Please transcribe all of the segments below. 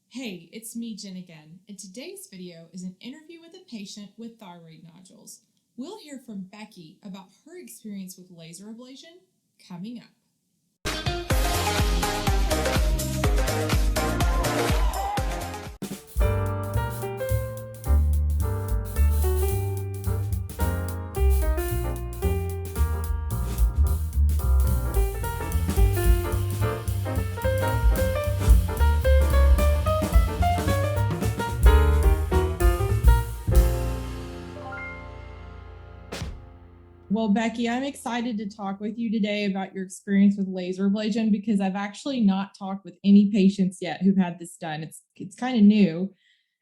Hey, it's me, Jen again, and today's video is an interview with a patient with thyroid nodules. We'll hear from Becki about her experience with laser ablation coming up. Well, Becki, I'm excited to talk with you today about your experience with laser ablation because I've actually not talked with any patients yet who've had this done. It's kind of new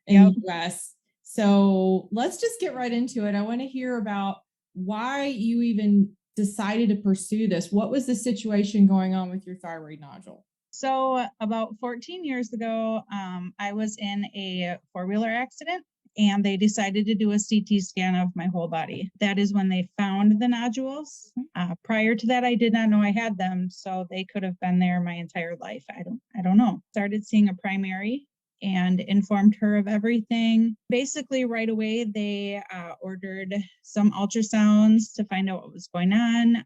in the US. So let's just get right into it. I want to hear about why you even decided to pursue this. What was the situation going on with your thyroid nodule? So about 14 years ago, I was in a four-wheeler accident and they decided to do a CT scan of my whole body. That is when they found the nodules. Prior to that, I did not know I had them, so they could have been there my entire life. I don't know. Started seeing a primary and informed her of everything. Basically, right away, they ordered some ultrasounds to find out what was going on.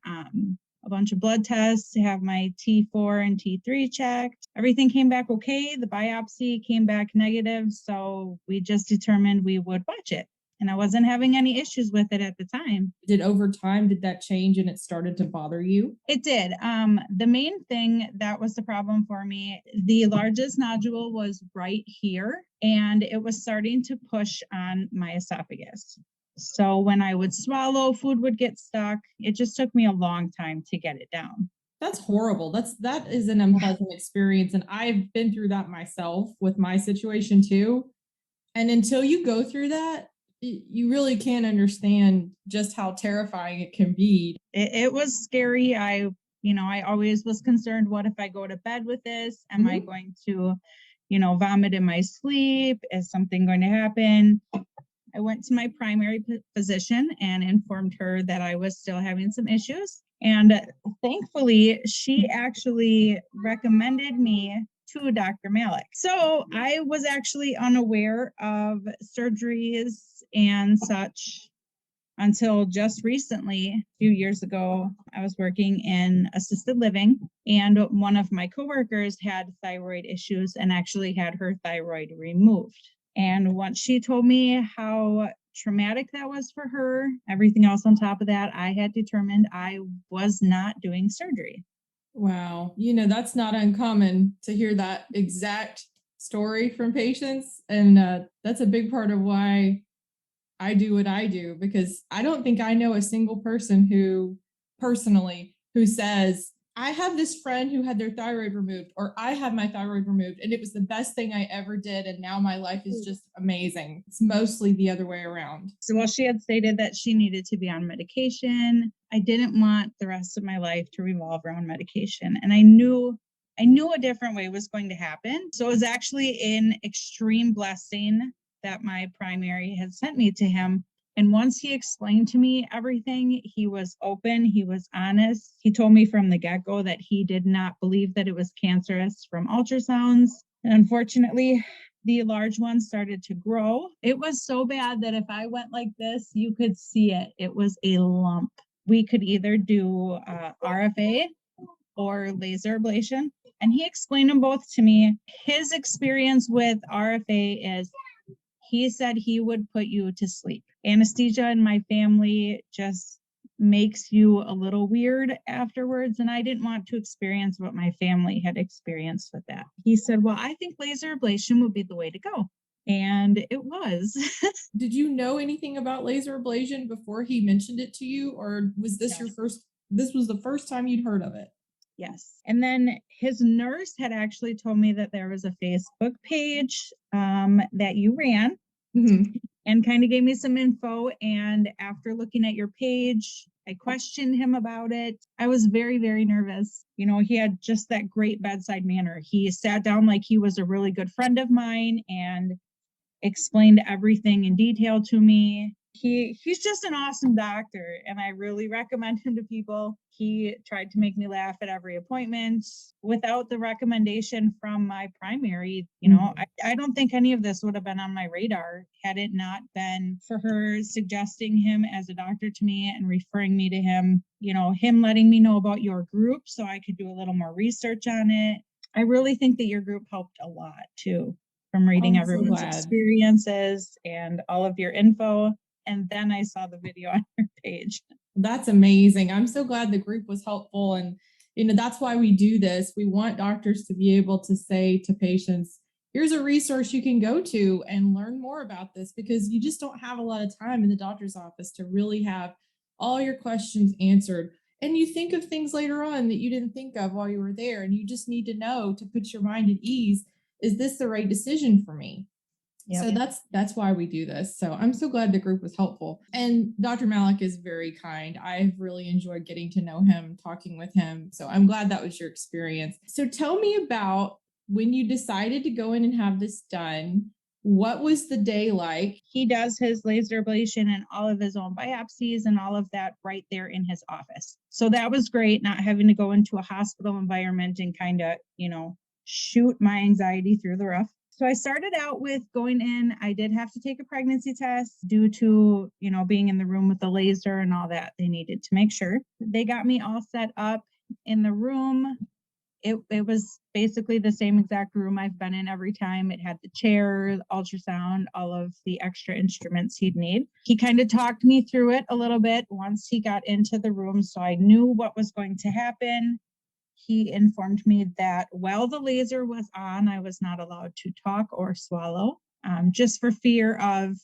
A bunch of blood tests to have my T4 and T3 checked. Everything came back okay. The biopsy came back negative. So we just determined we would watch it. And I wasn't having any issues with it at the time. Did over time, did that change and it started to bother you? It did. The main thing that was the problem for me, the largest nodule was right here, and it was starting to push on my esophagus. So when I would swallow, food would get stuck. It just took me a long time to get it down. That's horrible. That is an unpleasant experience. And I've been through that myself with my situation too. And until you go through that, you really can't understand just how terrifying it can be. It was scary. I always was concerned, what if I go to bed with this? Am I going to, vomit in my sleep? Is something going to happen? I went to my primary physician and informed her that I was still having some issues. And thankfully, she actually recommended me to Dr. Malik. So I was actually unaware of surgeries and such until just recently. A few years ago, I was working in assisted living, and one of my coworkers had thyroid issues and actually had her thyroid removed. And once she told me how traumatic that was for her, everything else on top of that, I had determined I was not doing surgery. Wow. That's not uncommon to hear that exact story from patients. And that's a big part of why I do what I do, because I don't think I know a single person who says, I have this friend who had their thyroid removed, or I had my thyroid removed and it was the best thing I ever did. And now my life is just amazing. It's mostly the other way around. So while she had stated that she needed to be on medication, I didn't want the rest of my life to revolve around medication. And I knew a different way was going to happen. So it was actually an extreme blessing that my primary had sent me to him. And once he explained to me everything, he was open, he was honest. He told me from the get-go that he did not believe that it was cancerous from ultrasounds. And unfortunately, the large one started to grow. It was so bad that if I went like this, you could see it. It was a lump. We could either do RFA or laser ablation. And he explained them both to me. His experience with RFA is, he said he would put you to sleep. Anesthesia in my family just makes you a little weird afterwards, and I didn't want to experience what my family had experienced with that. He said, well, I think laser ablation would be the way to go. And it was. Did you know anything about laser ablation before he mentioned it to you, or was this this was the first time you'd heard of it? Yes. And then his nurse had actually told me that there was a Facebook page that you ran, and kind of gave me some info. And after looking at your page, I questioned him about it. I was very, very nervous. He had just that great bedside manner. He sat down like he was a really good friend of mine and explained everything in detail to me. He's just an awesome doctor, and I really recommend him to people. He tried to make me laugh at every appointment. Without the recommendation from my primary, I don't think any of this would have been on my radar had it not been for her suggesting him as a doctor to me and referring me to him, him letting me know about your group so I could do a little more research on it. I really think that your group helped a lot too, from reading I'm so everyone's glad. experiences and all of your info. And then I saw the video on your page. That's amazing. I'm so glad the group was helpful. And, that's why we do this. We want doctors to be able to say to patients, here's a resource you can go to and learn more about this, because you just don't have a lot of time in the doctor's office to really have all your questions answered. And you think of things later on that you didn't think of while you were there. And you just need to know, to put your mind at ease, is this the right decision for me? Yep. So that's why we do this. So I'm so glad the group was helpful. And Dr. Malik is very kind. I've really enjoyed getting to know him, talking with him. So I'm glad that was your experience. So tell me about when you decided to go in and have this done. What was the day like? He does his laser ablation and all of his own biopsies and all of that right there in his office. So that was great, not having to go into a hospital environment and kind of, shoot my anxiety through the roof. So I started out with going in. I did have to take a pregnancy test due to, being in the room with the laser and all that. They needed to make sure. They got me all set up in the room. It was basically the same exact room I've been in every time. It had the chair, the ultrasound, all of the extra instruments he'd need. He kind of talked me through it a little bit once he got into the room, so I knew what was going to happen. He informed me that while the laser was on, I was not allowed to talk or swallow, just for fear of,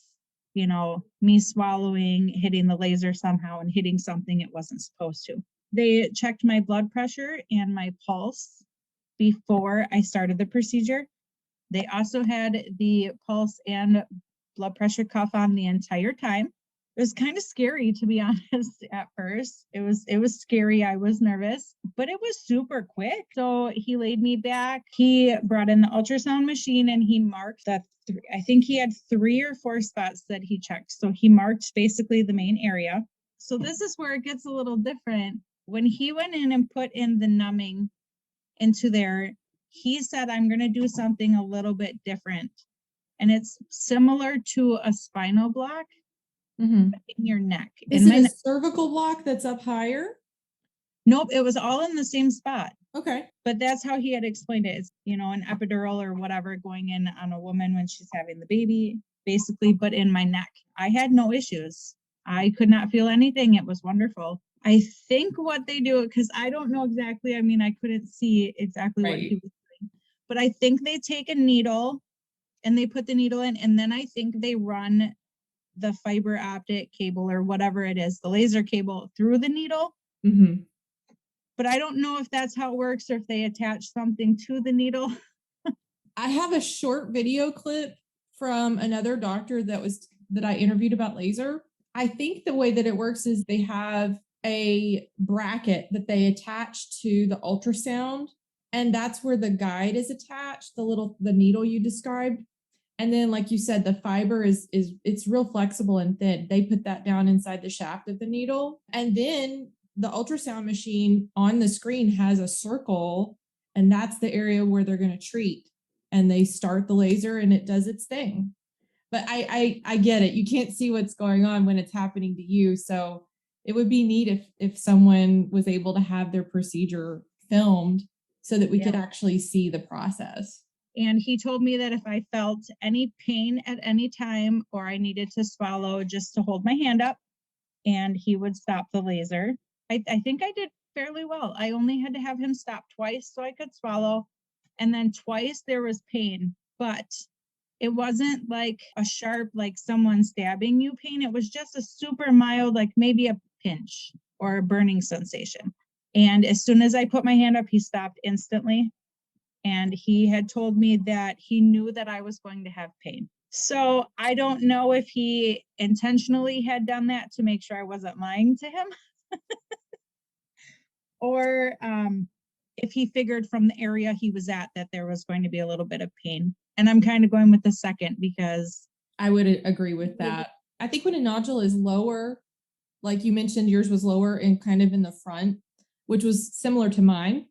me swallowing, hitting the laser somehow and hitting something it wasn't supposed to. They checked my blood pressure and my pulse before I started the procedure. They also had the pulse and blood pressure cuff on the entire time. It was kind of scary, to be honest, at first. It was scary. I was nervous, but it was super quick. So he laid me back. He brought in the ultrasound machine and he marked that. I think he had 3 or 4 spots that he checked. So he marked basically the main area. So this is where it gets a little different. When he went in and put in the numbing into there, he said, I'm going to do something a little bit different. And it's similar to a spinal block. In your neck. Is it a cervical block that's up higher? Nope, it was all in the same spot. Okay. But that's how he had explained it. It's, an epidural or whatever going in on a woman when she's having the baby, basically, but in my neck. I had no issues. I could not feel anything. It was wonderful. I think what they do, because I don't know exactly, I couldn't see exactly what he was doing, but I think they take a needle and they put the needle in, and then I think they run the fiber optic cable or whatever it is, the laser cable through the needle. But I don't know if that's how it works or if they attach something to the needle. I have a short video clip from another doctor that I interviewed about laser. I think the way that it works is they have a bracket that they attach to the ultrasound, and that's where the guide is attached, the needle you described. And then, like you said, the fiber it's real flexible and thin. They put that down inside the shaft of the needle. And then the ultrasound machine on the screen has a circle, and that's the area where they're going to treat. And they start the laser and it does its thing. But I get it. You can't see what's going on when it's happening to you. So it would be neat if someone was able to have their procedure filmed so that we could actually see the process. And he told me that if I felt any pain at any time or I needed to swallow, just to hold my hand up and he would stop the laser. I think I did fairly well. I only had to have him stop twice so I could swallow. And then twice there was pain, but it wasn't like a sharp, like someone stabbing you pain. It was just a super mild, like maybe a pinch or a burning sensation. And as soon as I put my hand up, he stopped instantly. And he had told me that he knew that I was going to have pain. So I don't know if he intentionally had done that to make sure I wasn't lying to him or if he figured from the area he was at that there was going to be a little bit of pain. And I'm kind of going with the second because I would agree with that. I think when a nodule is lower, like you mentioned, yours was lower and kind of in the front, which was similar to mine,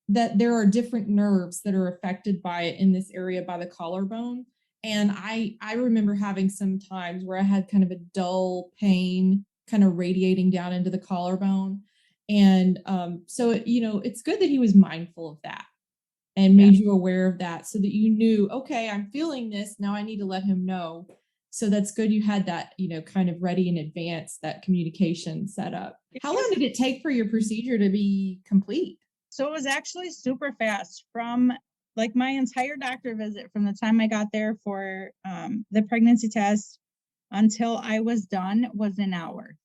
that there are different nerves that are affected by it in this area by the collarbone. And I remember having some times where I had kind of a dull pain kind of radiating down into the collarbone. And so, it's good that he was mindful of that and made you aware of that so that you knew, okay, I'm feeling this. Now I need to let him know. So that's good. You had that, kind of ready in advance, that communication set up. How long did it take for your procedure to be complete? So it was actually super fast from like my entire doctor visit from the time I got there for the pregnancy test until I was done was an hour.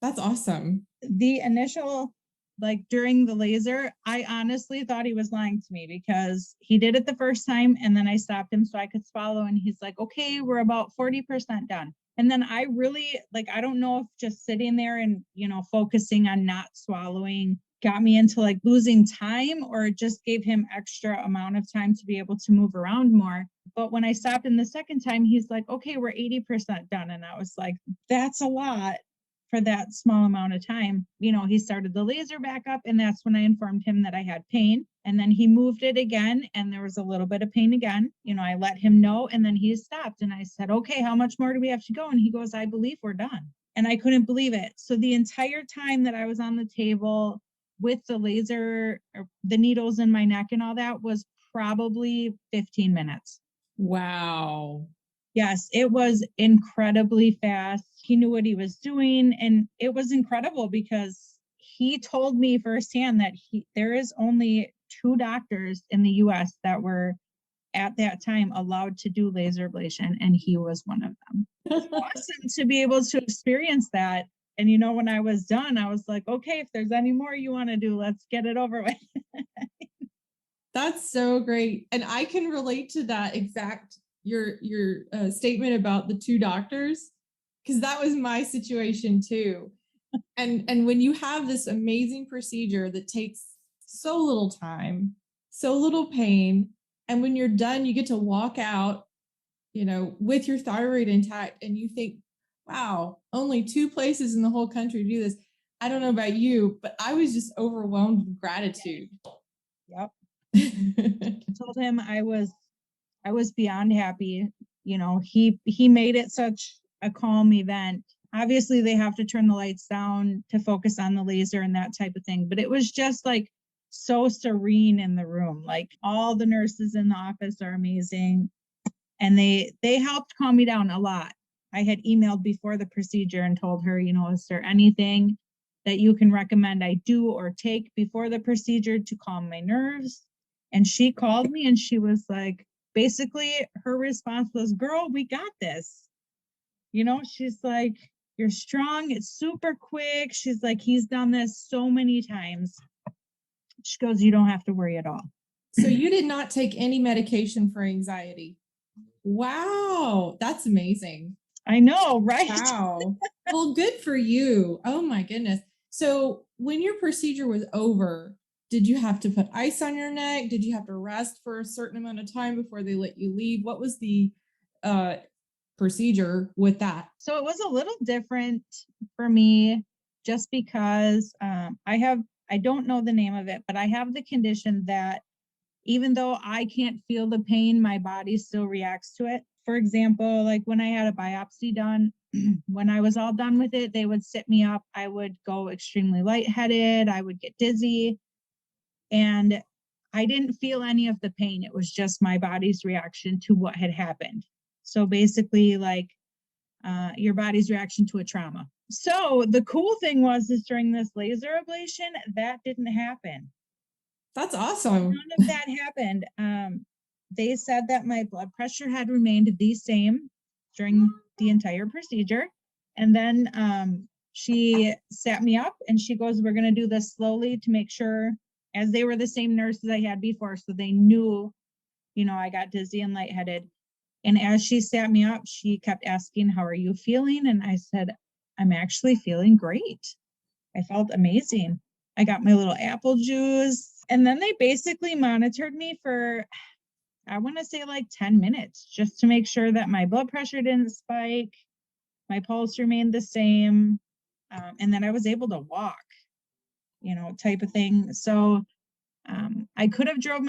That's awesome. The initial, like during the laser, I honestly thought he was lying to me because he did it the first time and then I stopped him so I could swallow. And he's like, okay, we're about 40% done. And then I really, like, I don't know if just sitting there and, focusing on not swallowing got me into like losing time or it just gave him extra amount of time to be able to move around more. But when I stopped him the second time, he's like, okay, we're 80% done. And I was like, that's a lot for that small amount of time. He started the laser back up and that's when I informed him that I had pain. And then he moved it again and there was a little bit of pain again. I let him know and then he stopped and I said, okay, how much more do we have to go? And he goes, I believe we're done. And I couldn't believe it. So the entire time that I was on the table with the laser, or the needles in my neck and all that was probably 15 minutes. Wow. Yes, it was incredibly fast. He knew what he was doing. And it was incredible because he told me firsthand that there is only 2 doctors in the US that were at that time allowed to do laser ablation. And he was one of them. It was awesome to be able to experience that. And when I was done, I was like, okay, if there's any more you want to do, let's get it over with. That's so great. And I can relate to that exact your statement about the 2 doctors, because that was my situation too. And when you have this amazing procedure that takes so little time, so little pain, and when you're done, you get to walk out, with your thyroid intact, and you think, wow, only 2 places in the whole country do this. I don't know about you, but I was just overwhelmed with gratitude. Yep. I told him I was beyond happy. He made it such a calm event. Obviously, they have to turn the lights down to focus on the laser and that type of thing. But it was just like so serene in the room. Like all the nurses in the office are amazing. And they helped calm me down a lot. I had emailed before the procedure and told her, is there anything that you can recommend I do or take before the procedure to calm my nerves? And she called me and she was like, basically her response was, girl, we got this. She's like, you're strong. It's super quick. She's like, he's done this so many times. She goes, you don't have to worry at all. So you did not take any medication for anxiety. Wow, that's amazing. I know, right? Wow. Well, good for you. Oh my goodness. So when your procedure was over, did you have to put ice on your neck? Did you have to rest for a certain amount of time before they let you leave? What was the procedure with that? So it was a little different for me just because I don't know the name of it, but I have the condition that even though I can't feel the pain, my body still reacts to it. For example, like when I had a biopsy done, when I was all done with it, they would sit me up. I would go extremely lightheaded. I would get dizzy. And I didn't feel any of the pain. It was just my body's reaction to what had happened. So basically, like your body's reaction to a trauma. So the cool thing was is during this laser ablation, that didn't happen. That's awesome. None of that happened. They said that my blood pressure had remained the same during the entire procedure. And then she sat me up and she goes, we're going to do this slowly to make sure, as they were the same nurses I had before. So they knew, I got dizzy and lightheaded. And as she sat me up, she kept asking, how are you feeling? And I said, I'm actually feeling great. I felt amazing. I got my little apple juice. And then they basically monitored me for, I want to say like 10 minutes just to make sure that my blood pressure didn't spike, My pulse remained the same. And then I was able to walk, type of thing. So I could have drove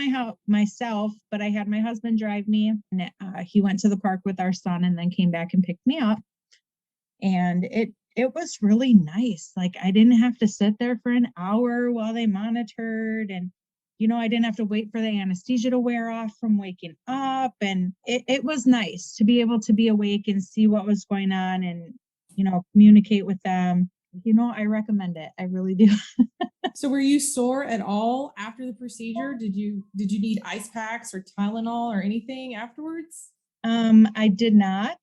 myself, but I had my husband drive me. And, he went to the park with our son and then came back and picked me up. And it was really nice. Like, I didn't have to sit there for an hour while they monitored, and I didn't have to wait for the anesthesia to wear off from waking up. And it was nice to be able to be awake and see what was going on and communicate with them. I recommend it. I really do. So were you sore at all after the procedure? Did you need ice packs or Tylenol or anything afterwards? I did not.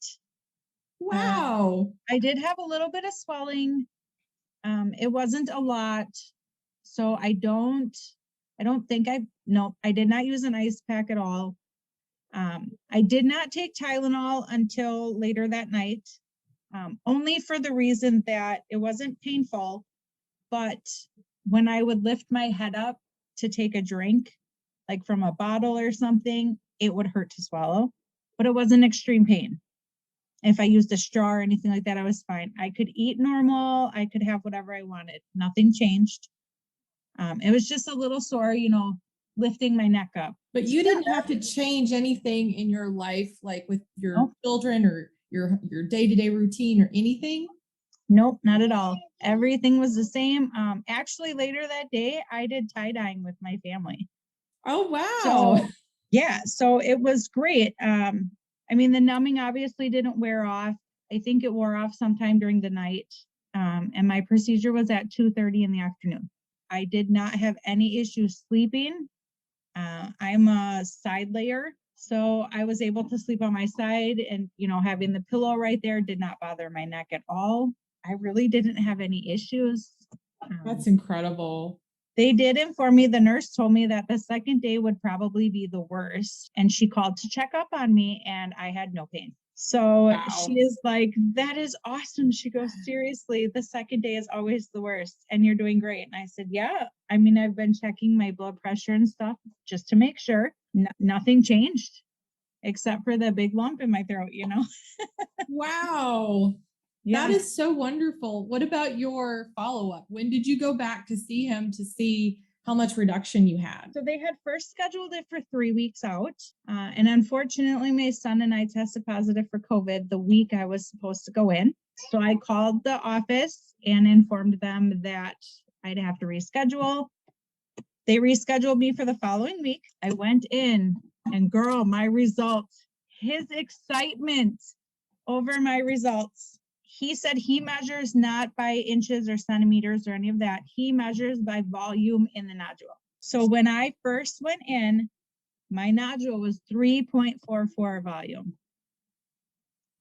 Wow. I did have a little bit of swelling. It wasn't a lot. So I don't think I did not use an ice pack at all. I did not take Tylenol until later that night, only for the reason that it wasn't painful, but when I would lift my head up to take a drink, like from a bottle or something, it would hurt to swallow, but it wasn't extreme pain. If I used a straw or anything like that, I was fine. I could eat normal. I could have whatever I wanted. Nothing changed. It was just a little sore, lifting my neck up. But you didn't have to change anything in your life, like with your children or your day-to-day routine or anything? Nope, not at all. Everything was the same. Actually, later that day, I did tie-dyeing with my family. Oh, wow. So, yeah, so it was great. I mean, the numbing obviously didn't wear off. I think it wore off sometime during the night. And my procedure was at 2:30 in the afternoon. I did not have any issues sleeping. I'm a side layer, so I was able to sleep on my side, and having the pillow right there did not bother my neck at all. I really didn't have any issues. That's incredible. They did inform me, the nurse told me that the second day would probably be the worst, and she called to check up on me, and I had no pain. So Wow. she is like, that is awesome. She goes, seriously, the second day is always the worst, and you're doing great. And I said, yeah, I mean, I've been checking my blood pressure and stuff just to make sure. Nothing changed except for the big lump in my throat, Wow. Yeah. That is so wonderful. What about your follow-up? When did you go back to see him to see how much reduction you had? So they had first scheduled it for 3 weeks out. And unfortunately, my son and I tested positive for COVID the week I was supposed to go in. So I called the office and informed them that I'd have to reschedule. They rescheduled me for the following week. I went in, and girl, my results, his excitement over my results. He said he measures not by inches or centimeters or any of that. He measures by volume in the nodule. So when I first went in, my nodule was 3.44 volume.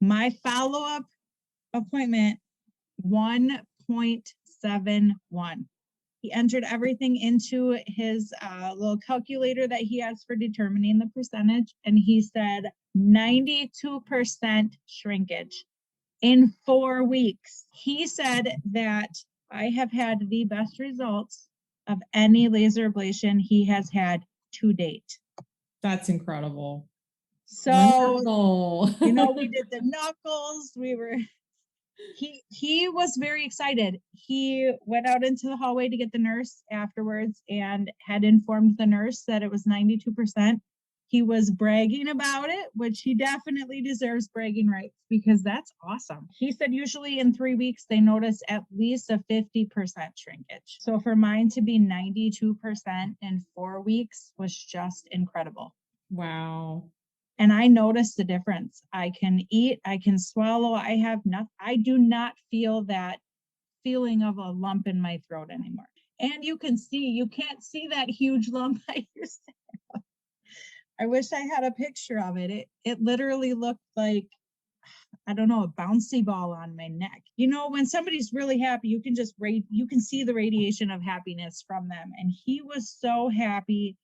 My follow-up appointment, 1.71. He entered everything into his little calculator that he has for determining the percentage, and he said 92% shrinkage in 4 weeks. He said that I have had the best results of any laser ablation he has had to date. That's incredible. So, wonderful. We did the knuckles. He was very excited. He went out into the hallway to get the nurse afterwards and had informed the nurse that it was 92%. He was bragging about it, which he definitely deserves bragging rights, because that's awesome. He said usually in 3 weeks, they notice at least a 50% shrinkage. So for mine to be 92% in 4 weeks was just incredible. Wow. And I noticed the difference. I can eat, I can swallow. I do not feel that feeling of a lump in my throat anymore. And you can't see that huge lump I used to have. I wish I had a picture of it. It literally looked like, I don't know, a bouncy ball on my neck. When somebody's really happy, you can see the radiation of happiness from them. And he was so happy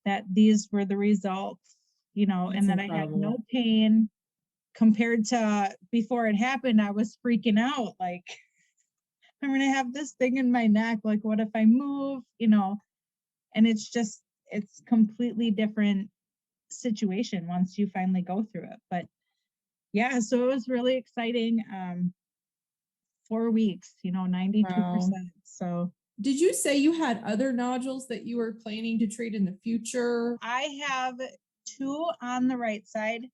that these were the results, and that I had no pain compared to before it happened. I was freaking out. Like, I'm going to have this thing in my neck. Like, what if I move, and it's completely different situation once you finally go through it. But yeah, so it was really exciting. 4 weeks, 92%. Wow. So Did you say you had other nodules that you were planning to treat in the future? I have 2 on the right side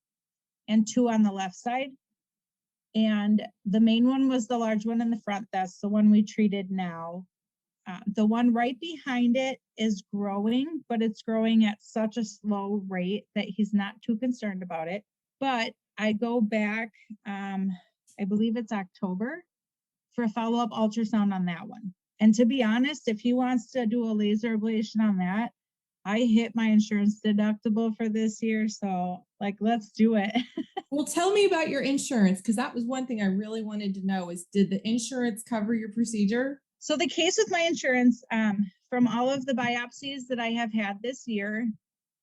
and 2 on the left side. And the main one was the large one in the front. That's the one we treated now. The one right behind it is growing, but it's growing at such a slow rate that he's not too concerned about it. But I go back, I believe it's October, for a follow-up ultrasound on that one. And to be honest, if he wants to do a laser ablation on that, I hit my insurance deductible for this year. So, let's do it. Well, tell me about your insurance, because that was one thing I really wanted to know is, did the insurance cover your procedure? So the case with my insurance, from all of the biopsies that I have had this year,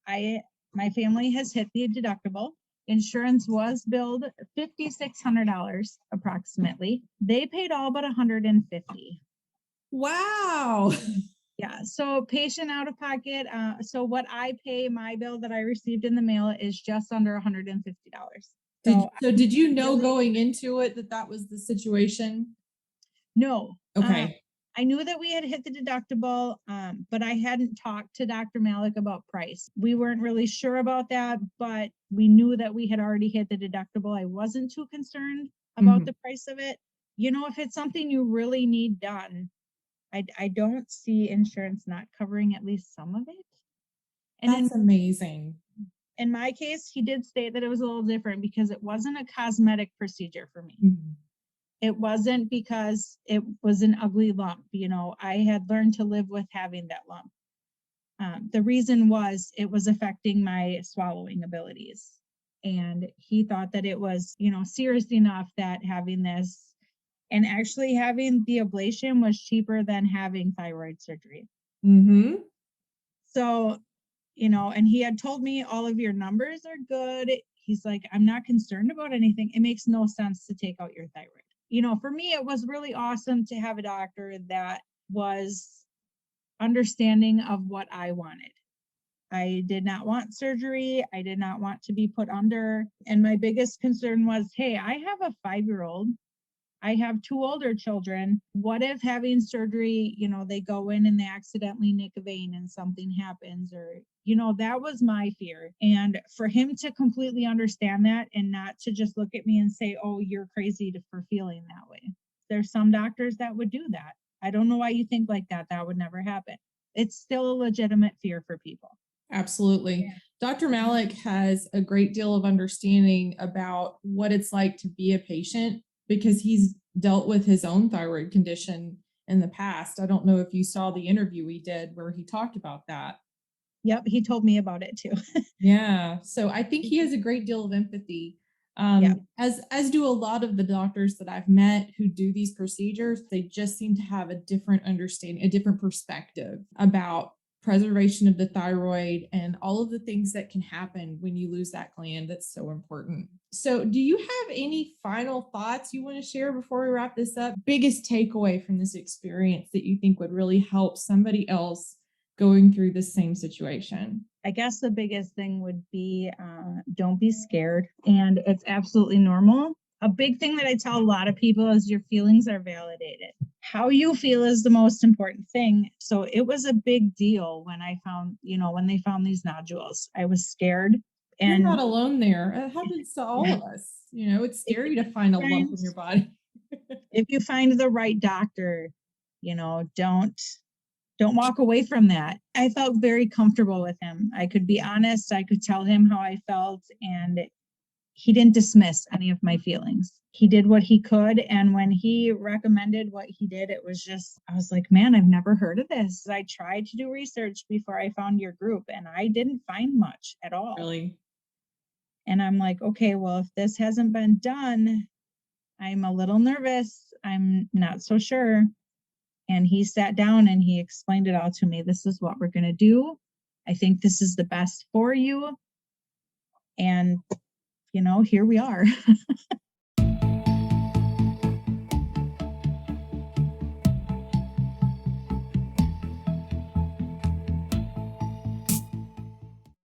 my family has hit the deductible. Insurance was billed $5,600 approximately. They paid all but $150. Wow. Yeah. So patient out of pocket. So what I pay, my bill that I received in the mail is just under $150. Did you know going into it that was the situation? No. Okay. I knew that we had hit the deductible, but I hadn't talked to Dr. Malik about price. We weren't really sure about that, but we knew that we had already hit the deductible. I wasn't too concerned about the price of it. If it's something you really need done, I don't see insurance not covering at least some of it. And that's amazing. In my case, he did state that it was a little different because it wasn't a cosmetic procedure for me. It wasn't because it was an ugly lump. I had learned to live with having that lump. The reason was it was affecting my swallowing abilities. And he thought that it was, serious enough that having this, and actually having the ablation was cheaper than having thyroid surgery. So, and he had told me all of your numbers are good. He's like, I'm not concerned about anything. It makes no sense to take out your thyroid. For me, it was really awesome to have a doctor that was understanding of what I wanted. I did not want surgery. I did not want to be put under. And my biggest concern was, hey, I have a 5-year-old. I have 2 older children. What if having surgery, they go in and they accidentally nick a vein and something happens, or, that was my fear. And for him to completely understand that and not to just look at me and say, oh, you're crazy for feeling that way. There's some doctors that would do that. I don't know why you think like that. That would never happen. It's still a legitimate fear for people. Absolutely. Dr. Malik has a great deal of understanding about what it's like to be a patient because he's dealt with his own thyroid condition in the past. I don't know if you saw the interview we did where he talked about that. Yep, he told me about it too. Yeah. So I think he has a great deal of empathy. As do a lot of the doctors that I've met who do these procedures. They just seem to have a different understanding, a different perspective about preservation of the thyroid and all of the things that can happen when you lose that gland that's so important. So do you have any final thoughts you want to share before we wrap this up? Biggest takeaway from this experience that you think would really help somebody else going through the same situation? I guess the biggest thing would be don't be scared. And it's absolutely normal. A big thing that I tell a lot of people is your feelings are validated. How you feel is the most important thing. So it was a big deal when I found, when they found these nodules. I was scared. And you're not alone there. It happens to all of us. It's scary to find a lump in your body. If you find the right doctor, don't walk away from that. I felt very comfortable with him. I could be honest. I could tell him how I felt, and he didn't dismiss any of my feelings. He did what he could. And when he recommended what he did, it was just, I was like, man, I've never heard of this. I tried to do research before I found your group, and I didn't find much at all. Really? And I'm like, okay, well, if this hasn't been done, I'm a little nervous. I'm not so sure. And he sat down and he explained it all to me. This is what we're going to do. I think this is the best for you. And, here we are.